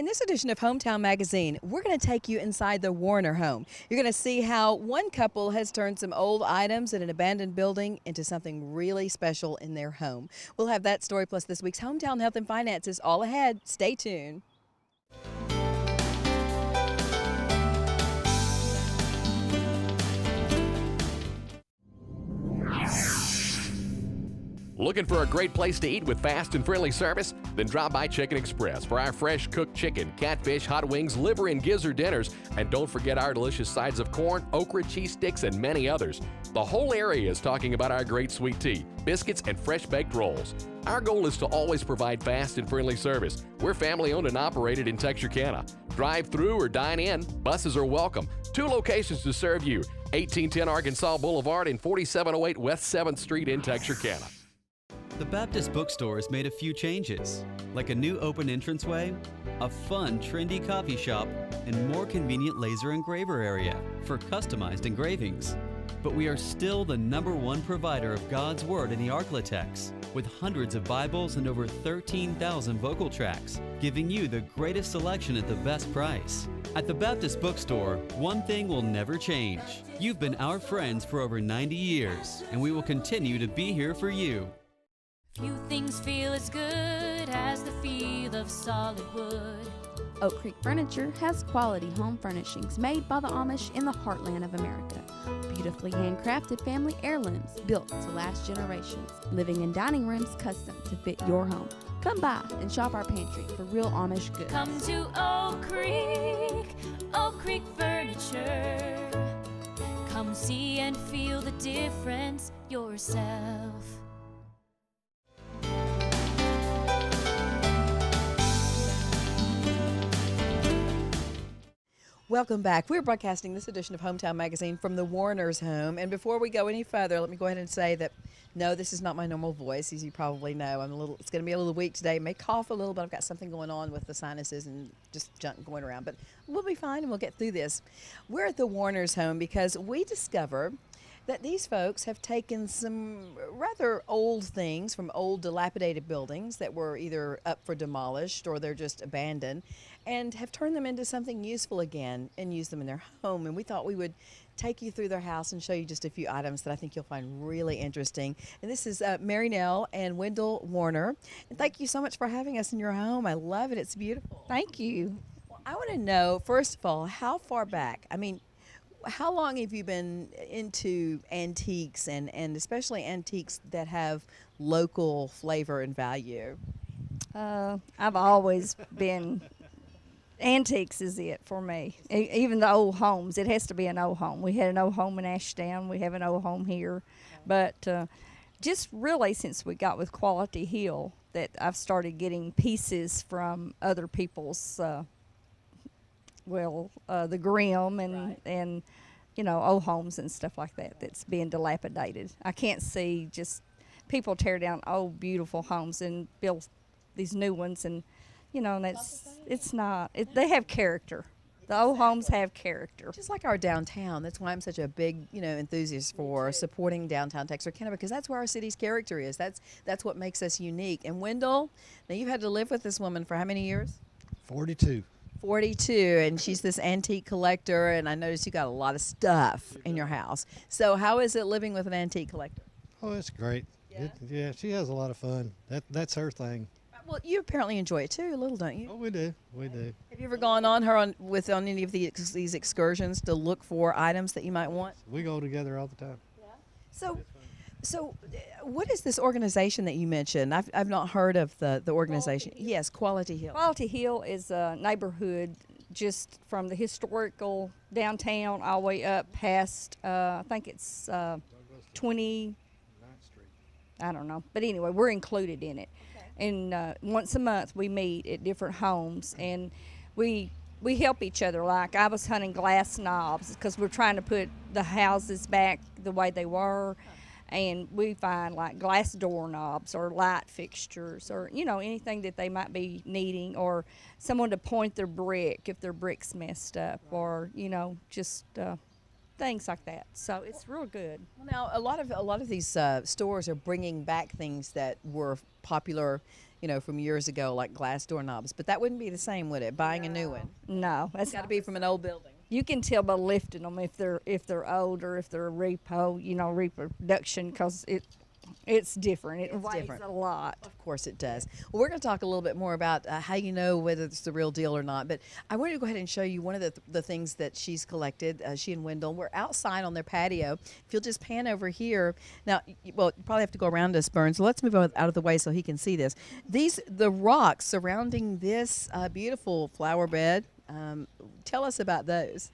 In this edition of Hometown Magazine, we're going to take you inside the Warner home. You're going to see how one couple has turned some old items in an abandoned building into something really special in their home. We'll have that story plus this week's Hometown Health and Finances all ahead. Stay tuned. Looking for a great place to eat with fast and friendly service? Then drop by Chicken Express for our fresh cooked chicken, catfish, hot wings, liver, and gizzard dinners. And don't forget our delicious sides of corn, okra, cheese sticks, and many others. The whole area is talking about our great sweet tea, biscuits, and fresh baked rolls. Our goal is to always provide fast and friendly service. We're family owned and operated in Texarkana. Drive through or dine in, buses are welcome. 2 locations to serve you, 1810 Arkansas Boulevard and 4708 West 7th Street in Texarkana. The Baptist Bookstore has made a few changes, like a new open entranceway, a fun, trendy coffee shop, and more convenient laser engraver area for customized engravings. But we are still the #1 provider of God's Word in the Arklatex, with hundreds of Bibles and over 13,000 vocal tracks, giving you the greatest selection at the best price. At the Baptist Bookstore, one thing will never change. You've been our friends for over 90 years, and we will continue to be here for you. Few things feel as good as the feel of solid wood. Oak Creek Furniture has quality home furnishings made by the Amish in the heartland of America. Beautifully handcrafted family heirlooms built to last generations. Living and dining rooms custom to fit your home. Come by and shop our pantry for real Amish goods. Come to Oak Creek Furniture. Come see and feel the difference yourself. Welcome back. We're broadcasting this edition of Hometown Magazine from the Warner's home. And before we go any further, let me go ahead and say that, no, this is not my normal voice. As you probably know, it's going to be a little weak today. May cough a little, but I've got something going on with the sinuses and just junk going around. But we'll be fine and we'll get through this. We're at the Warner's home because we discovered that these folks have taken some rather old things from old dilapidated buildings that were either up for demolished or they're just abandoned and have turned them into something useful again and use them in their home. And we thought we would take you through their house and show you just a few items that I think you'll find really interesting. And this is Mary Nell and Wendell Warner. And thank you so much for having us in your home. I love it. It's beautiful. Thank you. Well, I want to know, first of all, how far back? I mean, how long have you been into antiques and especially antiques that have local flavor and value? I've always been, antiques is it for me. Even the old homes, it has to be an old home. We had an old home in Ashdown. We have an old home here. But just really since we got with Quality Hill that I've started getting pieces from other people's the Grimm and you know, old homes and stuff like that that's being dilapidated. I can't see just people tear down old beautiful homes and build these new ones, and you know, and they have character. The old homes have character. Just like our downtown. That's why I'm such a big, enthusiast for supporting downtown Texarkana, because that's where our city's character is. That's what makes us unique. And Wendell, now you've had to live with this woman for how many years? 42. 42, and she's this antique collector, and I noticed you got a lot of stuff in your house. So how is it living with an antique collector? Oh, it's great. Yeah? She has a lot of fun. That's her thing. Well, you apparently enjoy it too, a little, don't you? Oh, we do. We do. Have you ever gone on on any of these excursions to look for items that you might want? We go together all the time. Yeah. So, what is this organization that you mentioned? I've not heard of the organization. Yes, Quality Hill. Quality Hill is a neighborhood just from the historical downtown all the way up past, I think it's 20, I don't know. But anyway, we're included in it. Okay. And once a month we meet at different homes, and we help each other. Like I was hunting glass knobs because we're trying to put the houses back the way they were. And we find like glass doorknobs or light fixtures or, anything that they might be needing, or someone to point their brick if their brick's messed up, or, just things like that. So it's real good. Well, now a lot of these stores are bringing back things that were popular, from years ago, like glass doorknobs. But that wouldn't be the same, would it? Buying a new one. No, that's It's got to be from an old building. You can tell by lifting them if they're old or if they're a repo, reproduction, because it's different. It weighs different. a lot. Of course it does. Well, we're going to talk a little bit more about how you know whether it's the real deal or not. But I wanted to go ahead and show you one of the things that she's collected, she and Wendell. We're outside on their patio. If you'll just pan over here. Now, well, you probably have to go around us, Burns. So let's move out of the way so he can see this. The rocks surrounding this beautiful flower bed, tell us about those.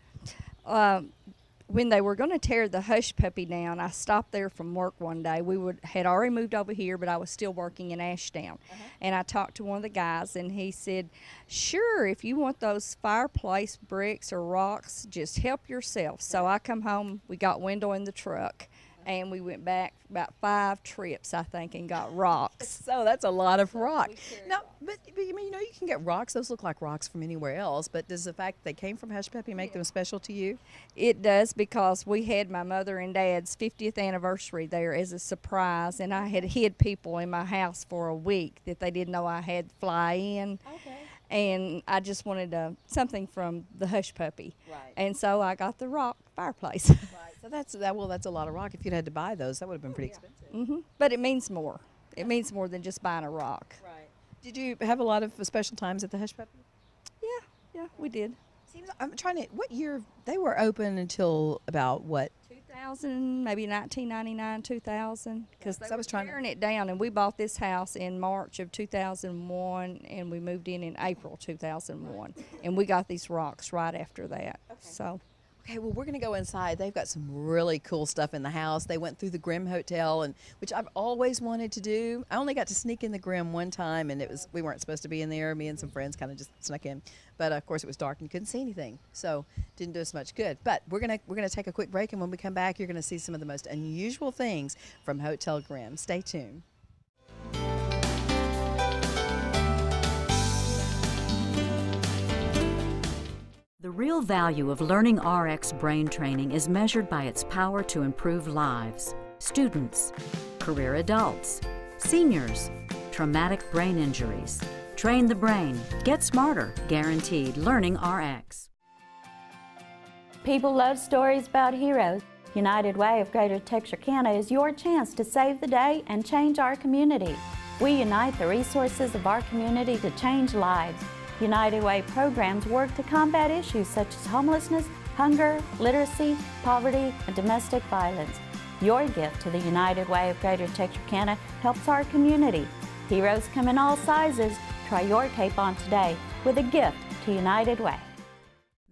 When they were going to tear the Hush Puppy down, I stopped there from work one day. Had already moved over here, but I was still working in Ashdown. And I talked to one of the guys, and he said, sure, if you want those fireplace bricks or rocks, just help yourself. So I come home, we got Wendell in the truck, and we went back about 5 trips, I think, and got rocks. So that's a lot of rock. Now, but you can get rocks. Those look like rocks from anywhere else. But does the fact they came from Hush Puppy make them special to you? It does, because we had my mother and dad's 50th anniversary there as a surprise, and I had hid people in my house for a week that they didn't know I had fly in. Okay. And I just wanted something from the Hush Puppy. Right. And so I got the rock fireplace. Right. So that's a lot of rock. If you'd had to buy those, that would have been pretty expensive. But it means more. It means more than just buying a rock. Right. Did you have a lot of special times at the Hush Puppy? Yeah, we did. Seems I'm trying to. What year they were open until about what? 2000, maybe 1999, 2000, because I they was were trying to- tearing it down, and we bought this house in March of 2001, and we moved in April 2001, and we got these rocks right after that. So. Okay, well, we're going to go inside. They've got some really cool stuff in the house. They went through the Grimm Hotel, which I've always wanted to do. I only got to sneak in the Grimm one time, and we weren't supposed to be in there. Me and some friends kind of just snuck in. But, of course, it was dark and couldn't see anything, so didn't do us much good. But we're gonna take a quick break, and when we come back, you're going to see some of the most unusual things from Hotel Grimm. Stay tuned. The real value of Learning RX brain training is measured by its power to improve lives. Students, career adults, seniors, traumatic brain injuries. Train the brain. Get smarter. Guaranteed. Learning RX. People love stories about heroes. United Way of Greater Texarkana is your chance to save the day and change our community. We unite the resources of our community to change lives. United Way programs work to combat issues such as homelessness, hunger, literacy, poverty, and domestic violence. Your gift to the United Way of Greater Texarkana helps our community. Heroes come in all sizes. Try your cape on today with a gift to United Way.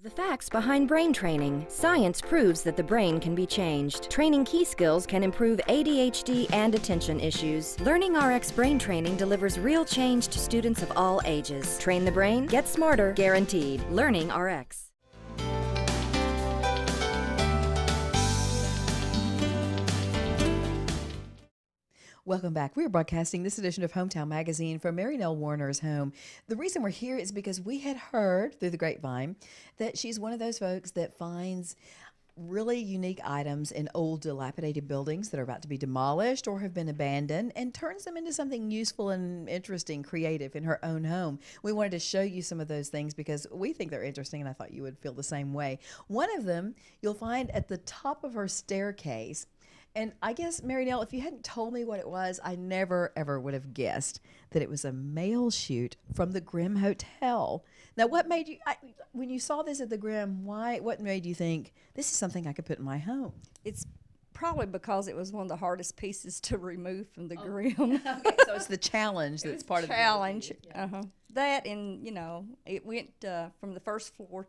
The facts behind brain training. Science proves that the brain can be changed. Training key skills can improve ADHD and attention issues. Learning RX brain training delivers real change to students of all ages. Train the brain, get smarter, guaranteed. Learning RX. Welcome back. We are broadcasting this edition of Hometown Magazine from Mary Nell Warner's home. The reason we're here is because we had heard through the grapevine that she's one of those folks that finds really unique items in old dilapidated buildings that are about to be demolished or have been abandoned and turns them into something useful and interesting, creative in her own home. We wanted to show you some of those things because we think they're interesting, and I thought you would feel the same way. One of them you'll find at the top of her staircase. And I guess, Mary Nell, if you hadn't told me what it was, I never, ever would have guessed that it was a mail chute from the Grimm Hotel. Now, what made you, when you saw this at the Grimm, what made you think, this is something I could put in my home? It's probably because it was one of the hardest pieces to remove from the Grimm. Okay, so it's the challenge that's part of the challenge. That, and, it went from the first floor